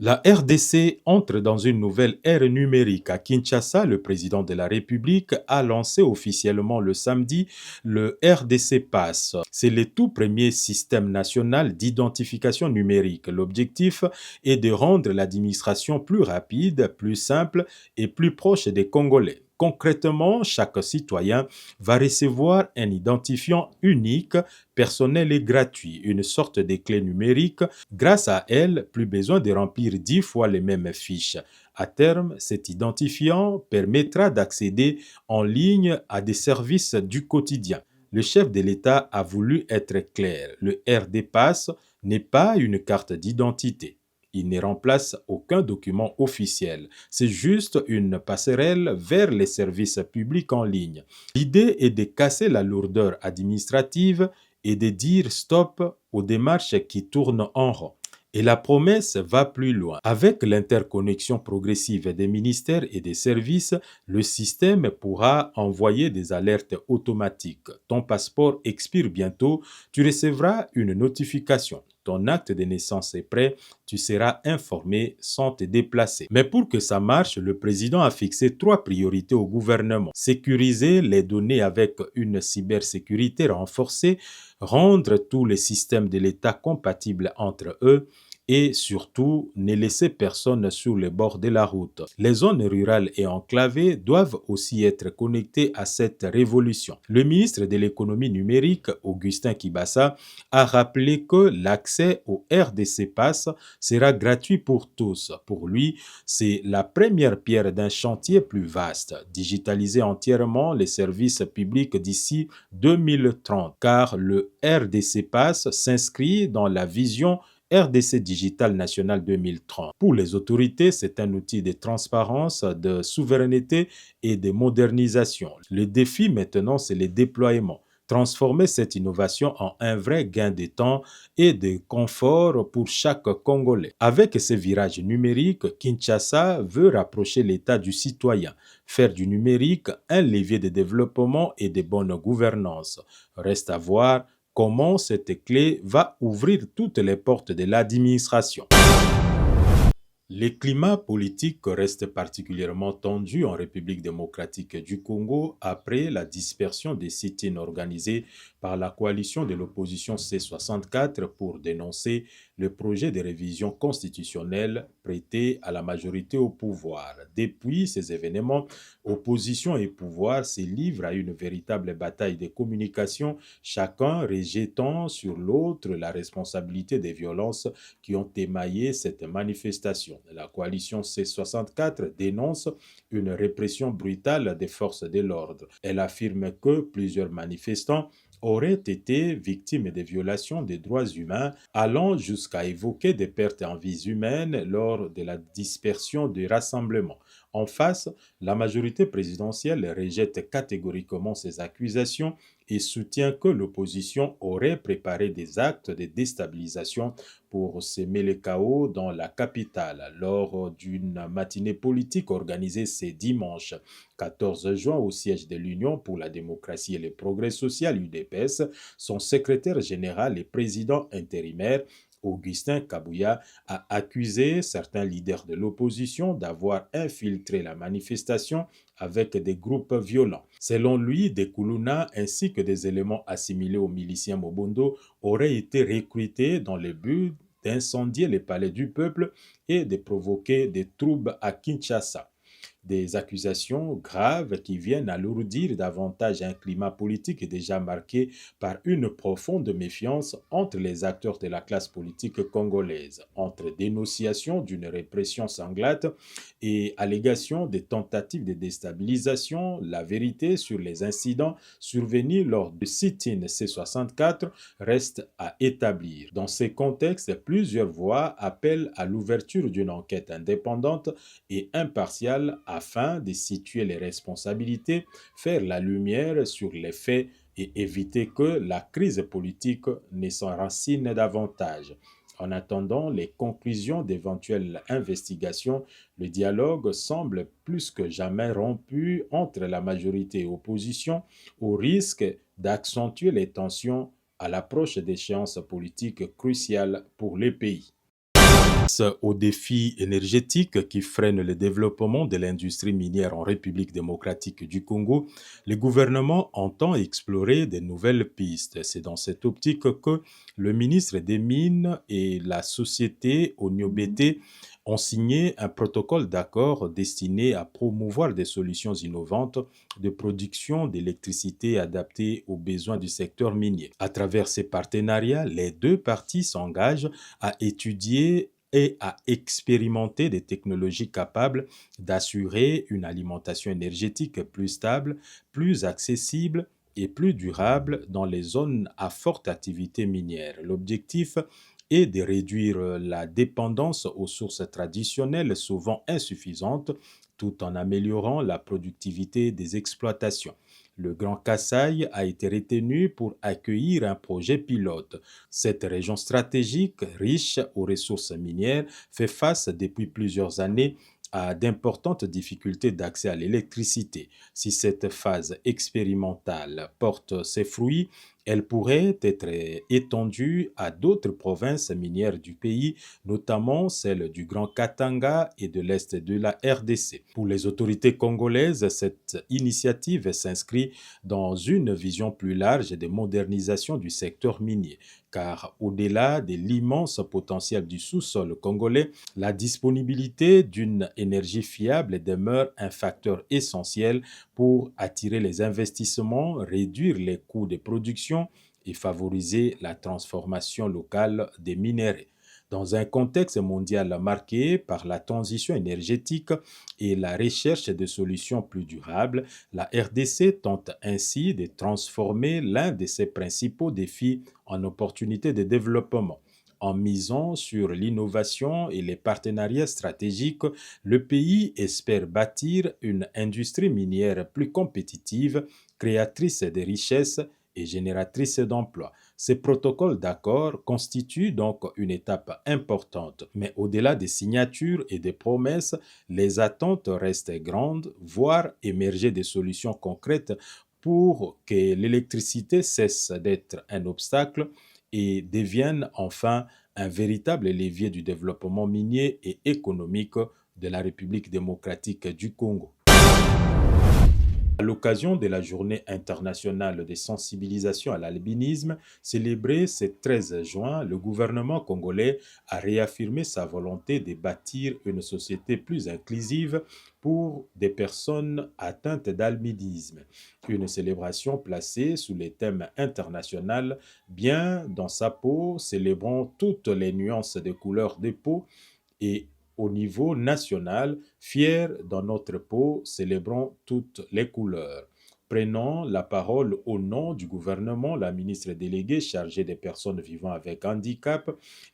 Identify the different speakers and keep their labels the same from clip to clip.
Speaker 1: La RDC entre dans une nouvelle ère numérique. À Kinshasa, le président de la République a lancé officiellement le samedi le RDC Pass. C'est le tout premier système national d'identification numérique. L'objectif est de rendre l'administration plus rapide, plus simple et plus proche des Congolais. Concrètement, chaque citoyen va recevoir un identifiant unique, personnel et gratuit, une sorte de clé numérique. Grâce à elle, plus besoin de remplir 10 fois les mêmes fiches. À terme, cet identifiant permettra d'accéder en ligne à des services du quotidien. Le chef de l'État a voulu être clair. Le RD Pass n'est pas une carte d'identité. Il ne remplace aucun document officiel. C'est juste une passerelle vers les services publics en ligne. L'idée est de casser la lourdeur administrative et de dire stop aux démarches qui tournent en rond. Et la promesse va plus loin. Avec l'interconnexion progressive des ministères et des services, le système pourra envoyer des alertes automatiques. Ton passeport expire bientôt, tu recevras une notification. Ton acte de naissance est prêt, tu seras informé sans te déplacer. Mais pour que ça marche, le président a fixé 3 priorités au gouvernement. Sécuriser les données avec une cybersécurité renforcée, rendre tous les systèmes de l'État compatibles entre eux et surtout ne laisser personne sur le bord de la route. Les zones rurales et enclavées doivent aussi être connectées à cette révolution. Le ministre de l'économie numérique, Augustin Kibassa, a rappelé que l'accès au RDC Pass sera gratuit pour tous. Pour lui, c'est la première pierre d'un chantier plus vaste, digitaliser entièrement les services publics d'ici 2030, car le RDC Pass s'inscrit dans la vision RDC Digital National 2030. Pour les autorités, c'est un outil de transparence, de souveraineté et de modernisation. Le défi maintenant, c'est le déploiement. Transformer cette innovation en un vrai gain de temps et de confort pour chaque Congolais. Avec ce virage numérique, Kinshasa veut rapprocher l'État du citoyen, faire du numérique un levier de développement et de bonne gouvernance. Reste à voir comment cette clé va ouvrir toutes les portes de l'administration. Le climat politique reste particulièrement tendu en République démocratique du Congo après la dispersion des sit-ins organisés par la coalition de l'opposition C64 pour dénoncer le projet de révision constitutionnelle prêté à la majorité au pouvoir. Depuis ces événements, opposition et pouvoir se livrent à une véritable bataille de communication, chacun rejetant sur l'autre la responsabilité des violences qui ont émaillé cette manifestation. La coalition C64 dénonce une répression brutale des forces de l'ordre. Elle affirme que plusieurs manifestants auraient été victimes de violations des droits humains, allant jusqu'à évoquer des pertes en vies humaines lors de la dispersion du rassemblement. En face, la majorité présidentielle rejette catégoriquement ces accusations et soutient que l'opposition aurait préparé des actes de déstabilisation pour semer le chaos dans la capitale. Lors d'une matinée politique organisée ce dimanche 14 juin au siège de l'Union pour la démocratie et le progrès social UDPS, son secrétaire général et président intérimaire Augustin Kabouya a accusé certains leaders de l'opposition d'avoir infiltré la manifestation avec des groupes violents. Selon lui, des Koulouna ainsi que des éléments assimilés aux miliciens Mobondo auraient été recrutés dans le but d'incendier les palais du peuple et de provoquer des troubles à Kinshasa. Des accusations graves qui viennent alourdir davantage un climat politique déjà marqué par une profonde méfiance entre les acteurs de la classe politique congolaise, entre dénonciation d'une répression sanglate et allégation des tentatives de déstabilisation. La vérité sur les incidents survenus lors du sit-in C64 reste à établir. Dans ces contextes, plusieurs voix appellent à l'ouverture d'une enquête indépendante et impartiale afin de situer les responsabilités, faire la lumière sur les faits et éviter que la crise politique ne s'enracine davantage. En attendant les conclusions d'éventuelles investigations, le dialogue semble plus que jamais rompu entre la majorité et l'opposition, au risque d'accentuer les tensions à l'approche d'échéances politiques cruciales pour le pays. Face aux défis énergétiques qui freinent le développement de l'industrie minière en République démocratique du Congo, le gouvernement entend explorer de nouvelles pistes. C'est dans cette optique que le ministre des Mines et la société Onyo-BT ont signé un protocole d'accord destiné à promouvoir des solutions innovantes de production d'électricité adaptées aux besoins du secteur minier. À travers ces partenariats, les deux parties s'engagent à étudier et à expérimenter des technologies capables d'assurer une alimentation énergétique plus stable, plus accessible et plus durable dans les zones à forte activité minière. L'objectif est de réduire la dépendance aux sources traditionnelles souvent insuffisantes tout en améliorant la productivité des exploitations. Le Grand Kasaï a été retenu pour accueillir un projet pilote. Cette région stratégique, riche aux ressources minières, fait face depuis plusieurs années à d'importantes difficultés d'accès à l'électricité. Si cette phase expérimentale porte ses fruits, elle pourrait être étendue à d'autres provinces minières du pays, notamment celles du Grand Katanga et de l'Est de la RDC. Pour les autorités congolaises, cette initiative s'inscrit dans une vision plus large de modernisation du secteur minier, car au-delà de l'immense potentiel du sous-sol congolais, la disponibilité d'une énergie fiable demeure un facteur essentiel pour attirer les investissements, réduire les coûts de production et favoriser la transformation locale des minéraux. Dans un contexte mondial marqué par la transition énergétique et la recherche de solutions plus durables, la RDC tente ainsi de transformer l'un de ses principaux défis en opportunité de développement. En misant sur l'innovation et les partenariats stratégiques, le pays espère bâtir une industrie minière plus compétitive, créatrice de richesses et génératrice d'emplois. Ces protocoles d'accord constituent donc une étape importante, mais au-delà des signatures et des promesses, les attentes restent grandes, voire émerger des solutions concrètes pour que l'électricité cesse d'être un obstacle et devienne enfin un véritable levier du développement minier et économique de la République démocratique du Congo. À l'occasion de la Journée internationale de sensibilisation à l'albinisme, célébrée ce 13 juin, le gouvernement congolais a réaffirmé sa volonté de bâtir une société plus inclusive pour des personnes atteintes d'albinisme. Une célébration placée sous les thèmes international Bien dans sa peau, célébrant toutes les nuances de couleurs de peau et au niveau national, fiers dans notre peau, célébrons toutes les couleurs. Prenant la parole au nom du gouvernement, la ministre déléguée chargée des personnes vivant avec handicap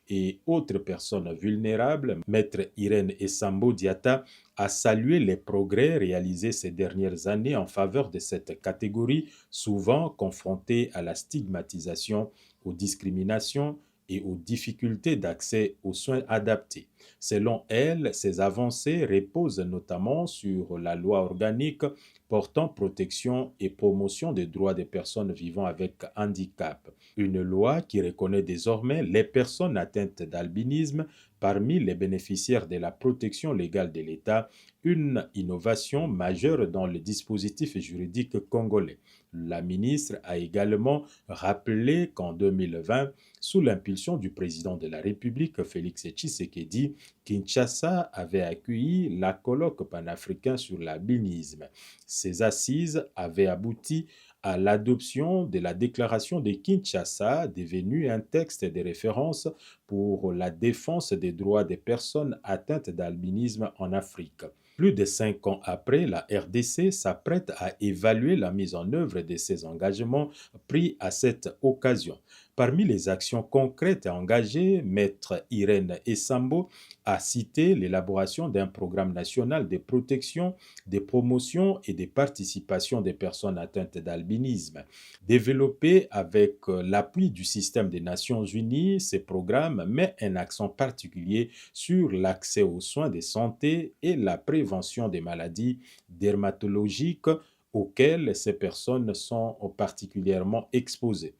Speaker 1: et autres personnes vulnérables, Maître Irène Essambo Diatta, a salué les progrès réalisés ces dernières années en faveur de cette catégorie, souvent confrontée à la stigmatisation, aux discriminations et aux difficultés d'accès aux soins adaptés. Selon elle, ces avancées reposent notamment sur la loi organique portant protection et promotion des droits des personnes vivant avec handicap. Une loi qui reconnaît désormais les personnes atteintes d'albinisme parmi les bénéficiaires de la protection légale de l'État, une innovation majeure dans le dispositif juridique congolais. La ministre a également rappelé qu'en 2020, sous l'impulsion du président de la République, Félix Tshisekedi, Kinshasa avait accueilli la colloque panafricain sur l'albinisme. Ces assises avaient abouti à l'adoption de la déclaration de Kinshasa, devenue un texte de référence pour la défense des droits des personnes atteintes d'albinisme en Afrique. Plus de 5 ans après, la RDC s'apprête à évaluer la mise en œuvre de ces engagements pris à cette occasion. Parmi les actions concrètes à engager, Maître Irène Essambo a cité l'élaboration d'un programme national de protection, de promotion et de participation des personnes atteintes d'albinisme. Développé avec l'appui du système des Nations Unies, ce programme met un accent particulier sur l'accès aux soins de santé et la prévention des maladies dermatologiques auxquelles ces personnes sont particulièrement exposées.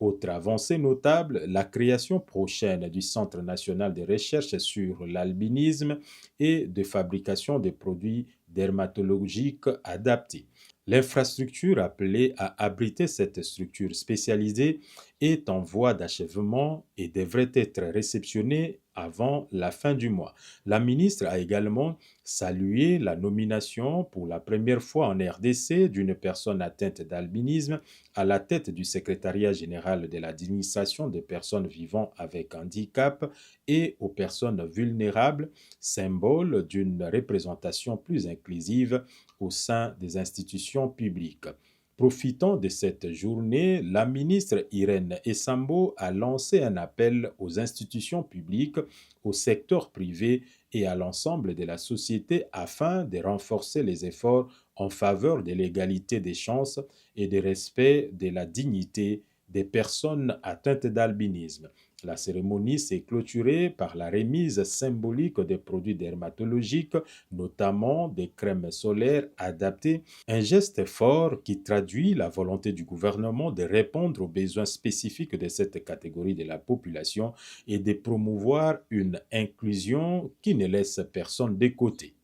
Speaker 1: Autre avancée notable, la création prochaine du Centre national de recherche sur l'albinisme et de fabrication de produits dermatologiques adaptés. L'infrastructure appelée à abriter cette structure spécialisée est en voie d'achèvement et devrait être réceptionnée avant la fin du mois. La ministre a également salué la nomination pour la première fois en RDC d'une personne atteinte d'albinisme à la tête du secrétariat général de l'administration des personnes vivant avec handicap et aux personnes vulnérables, symbole d'une représentation plus inclusive au sein des institutions publiques. Profitant de cette journée, la ministre Irène Essambo a lancé un appel aux institutions publiques, au secteur privé et à l'ensemble de la société afin de renforcer les efforts en faveur de l'égalité des chances et du respect de la dignité des personnes atteintes d'albinisme. La cérémonie s'est clôturée par la remise symbolique des produits dermatologiques, notamment des crèmes solaires adaptées, un geste fort qui traduit la volonté du gouvernement de répondre aux besoins spécifiques de cette catégorie de la population et de promouvoir une inclusion qui ne laisse personne de côté.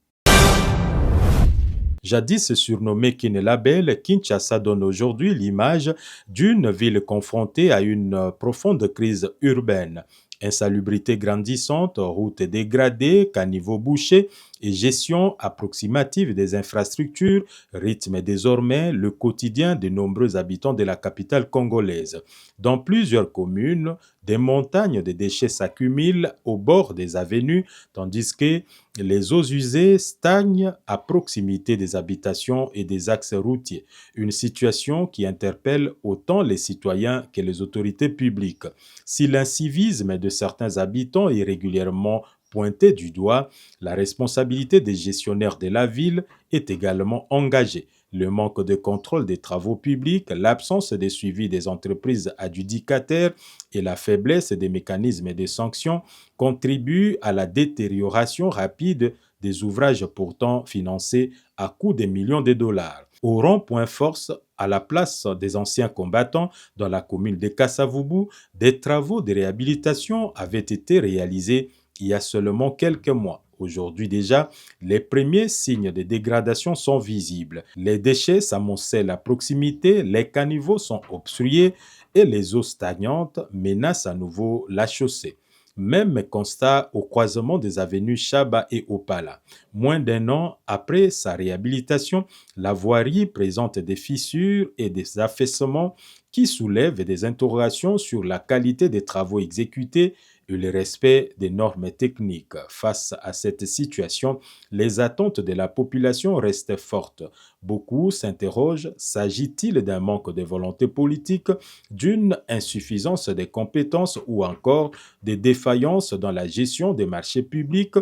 Speaker 1: Jadis surnommée Kinelabel, Kinshasa donne aujourd'hui l'image d'une ville confrontée à une profonde crise urbaine. Insalubrité grandissante, routes dégradées, caniveaux bouchés et gestion approximative des infrastructures rythment désormais le quotidien de nombreux habitants de la capitale congolaise. Dans plusieurs communes, des montagnes de déchets s'accumulent au bord des avenues, tandis que les eaux usées stagnent à proximité des habitations et des axes routiers, une situation qui interpelle autant les citoyens que les autorités publiques. Si l'incivisme de certains habitants est régulièrement pointé du doigt, la responsabilité des gestionnaires de la ville est également engagée. Le manque de contrôle des travaux publics, l'absence de suivi des entreprises adjudicataires et la faiblesse des mécanismes de sanctions contribuent à la détérioration rapide des ouvrages pourtant financés à coût de millions de dollars. Au rond-point Force, à la place des anciens combattants dans la commune de Kassavubu, des travaux de réhabilitation avaient été réalisés il y a seulement quelques mois. Aujourd'hui déjà, les premiers signes de dégradation sont visibles. Les déchets s'amoncellent à proximité, les caniveaux sont obstrués et les eaux stagnantes menacent à nouveau la chaussée. Même constat au croisement des avenues Chaba et Opala. Moins d'un an après sa réhabilitation, la voirie présente des fissures et des affaissements qui soulèvent des interrogations sur la qualité des travaux exécutés et le respect des normes techniques. Face à cette situation, les attentes de la population restent fortes. Beaucoup s'interrogent, s'agit-il d'un manque de volonté politique, d'une insuffisance des compétences ou encore des défaillances dans la gestion des marchés publics?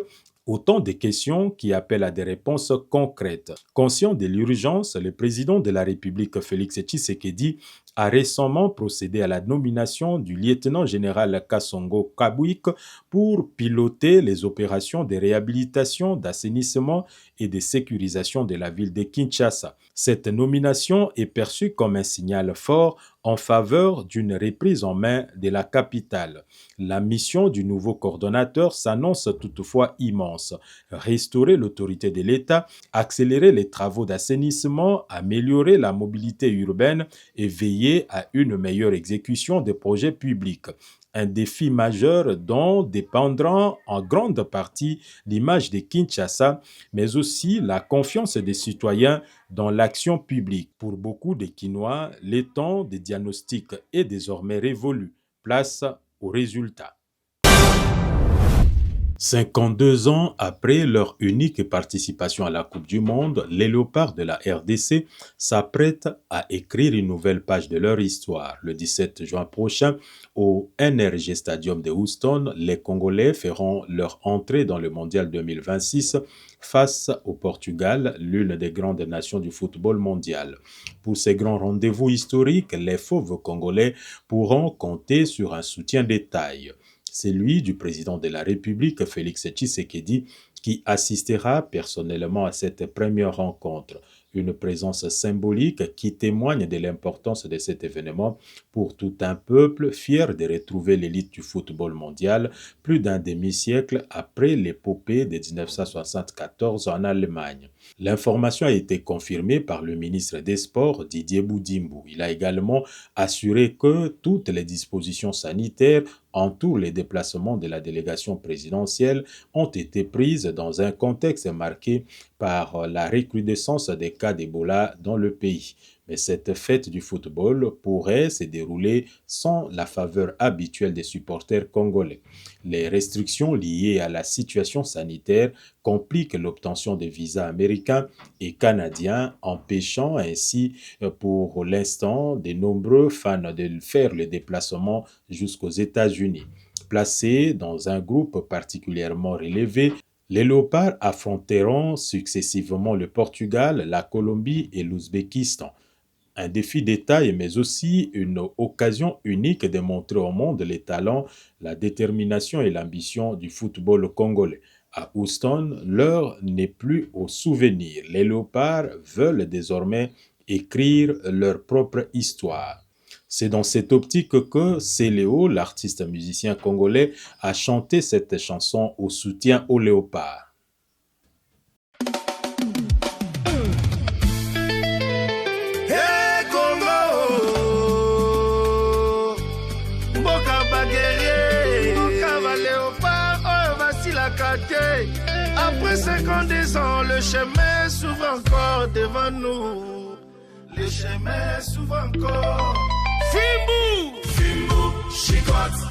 Speaker 1: Autant de questions qui appellent à des réponses concrètes. Conscient de l'urgence, le président de la République, Félix Tshisekedi, a récemment procédé à la nomination du lieutenant-général Kassongo Kabwik pour piloter les opérations de réhabilitation, d'assainissement et de sécurisation de la ville de Kinshasa. Cette nomination est perçue comme un signal fort en faveur d'une reprise en main de la capitale. La mission du nouveau coordonnateur s'annonce toutefois immense. Restaurer l'autorité de l'État, accélérer les travaux d'assainissement, améliorer la mobilité urbaine et veiller à une meilleure exécution des projets publics. Un défi majeur dont dépendra en grande partie l'image de Kinshasa, mais aussi la confiance des citoyens dans l'action publique. Pour beaucoup de Kinois, le temps des diagnostics est désormais révolu. Place aux résultats. 52 ans après leur unique participation à la Coupe du Monde, les Léopards de la RDC s'apprêtent à écrire une nouvelle page de leur histoire. Le 17 juin prochain, au NRG Stadium de Houston, les Congolais feront leur entrée dans le Mondial 2026 face au Portugal, l'une des grandes nations du football mondial. Pour ces grands rendez-vous historiques, les fauves congolais pourront compter sur un soutien de taille. C'est lui du président de la République, Félix Tshisekedi, qui assistera personnellement à cette première rencontre. Une présence symbolique qui témoigne de l'importance de cet événement pour tout un peuple fier de retrouver l'élite du football mondial plus d'un demi-siècle après l'épopée de 1974 en Allemagne. L'information a été confirmée par le ministre des Sports Didier Boudimbo. Il a également assuré que toutes les dispositions sanitaires entourant les déplacements de la délégation présidentielle ont été prises dans un contexte marqué par la recrudescence des cas d'Ebola dans le pays. Mais cette fête du football pourrait se dérouler sans la faveur habituelle des supporters congolais. Les restrictions liées à la situation sanitaire compliquent l'obtention de visas américains et canadiens, empêchant ainsi pour l'instant de nombreux fans de faire le déplacement jusqu'aux États-Unis. Placés dans un groupe particulièrement relevé, les Léopards affronteront successivement le Portugal, la Colombie et l'Ouzbékistan. Un défi de taille, mais aussi une occasion unique de montrer au monde les talents, la détermination et l'ambition du football congolais. À Houston, l'heure n'est plus au souvenir. Les Léopards veulent désormais écrire leur propre histoire. C'est dans cette optique que Céléo, l'artiste musicien congolais, a chanté cette chanson au soutien aux Léopards.
Speaker 2: Après 52 ans, le chemin s'ouvre encore devant nous. Le chemin s'ouvre encore. Fimbu, Chicote.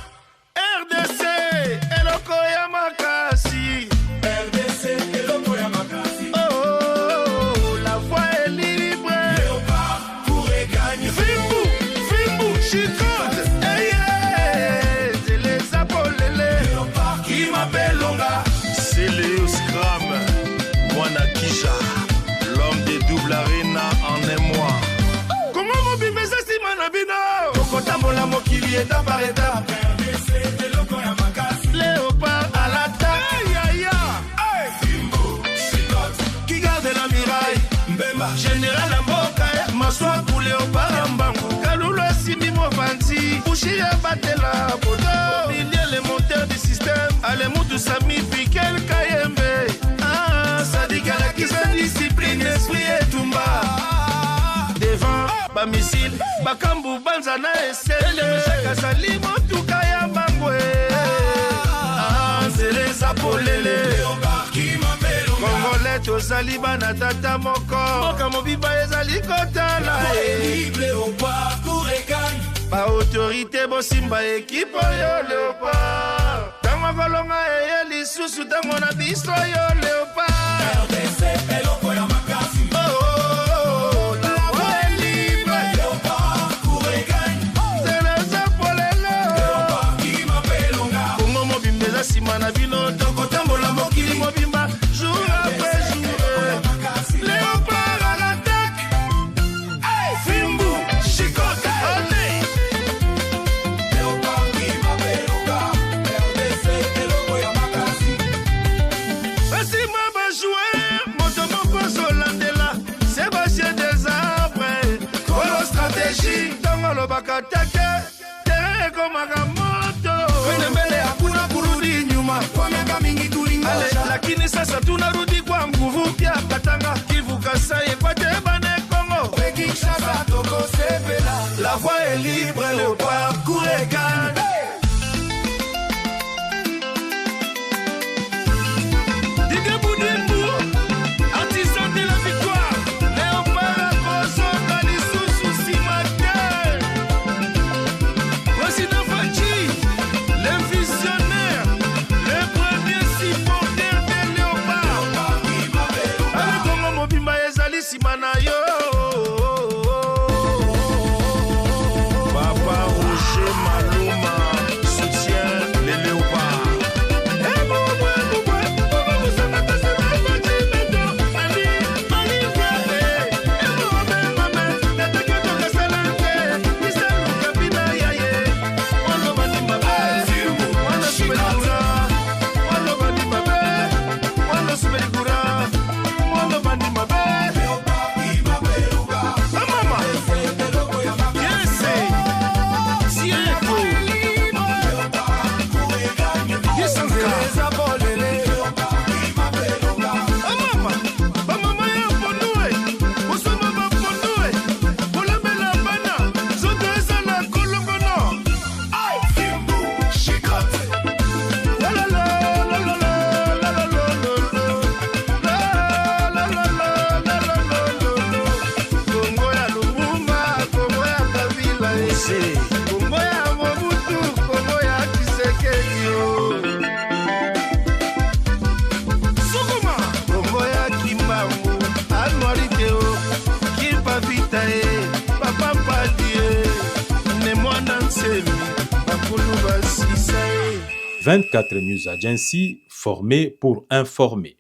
Speaker 2: RDC, Eloko Yamakasi. RDC, Eloko Yamakasi. Oh, la voix est libre. Léopard pour gagner. Fimbu, Chicote. C'est les apolélés. Léopard qui m'appelle Longa. C'est Léo Scram, Mwana Kisha, l'homme des doubles arénas en un mois. Comment vous vivez ça, si manabino? Kokotambola mokili étape par étape. Léopard à l'attaque. Qui garde l'amiral? Mbemba. Général Amboka, Maswa pour Léopard Mbangu. Kalulu Simi Movanti, Bouchi Batela, Bodo. Milieu les monteurs du système. Alemutu Sami Piquel Kayembe. Sadik Alakisa discipline, esprit et tumba. Devant, Bamisil, Bakambu Banzana et Sele. Chakasali Motuka Yambangwe. C'est les apolélés. Congolais Tozali Banatata Moko. Moka Mobiba Ezali Kotala. Léopard pour Egan. Ba autorité Bosimba équipe yo Léopard. Kolonga et lisusu tango na biso yo Léopard. RDC Eloko Yamakasi. Oh, la voix est libre. Léopard pour gagne. C'est les apolélés. Léopard qui m'appelle Longa. Kongo mobimba sima na bino tokotambola mokili mobimba jour après jour. Léopard à l'attaque. Fimbu, Chicote. Bakatake tere komaka moto kwende mbele hakuna kurudi nyuma kwa miaka mingi tulingoja lakini sasa tunarudi kwa nguvu pia Katanga Kivu Kasai Equateur Congo Kinshasa Togo Sepela la voix est libre Léopard Kourekan.
Speaker 1: 24 news agencies formées pour informer.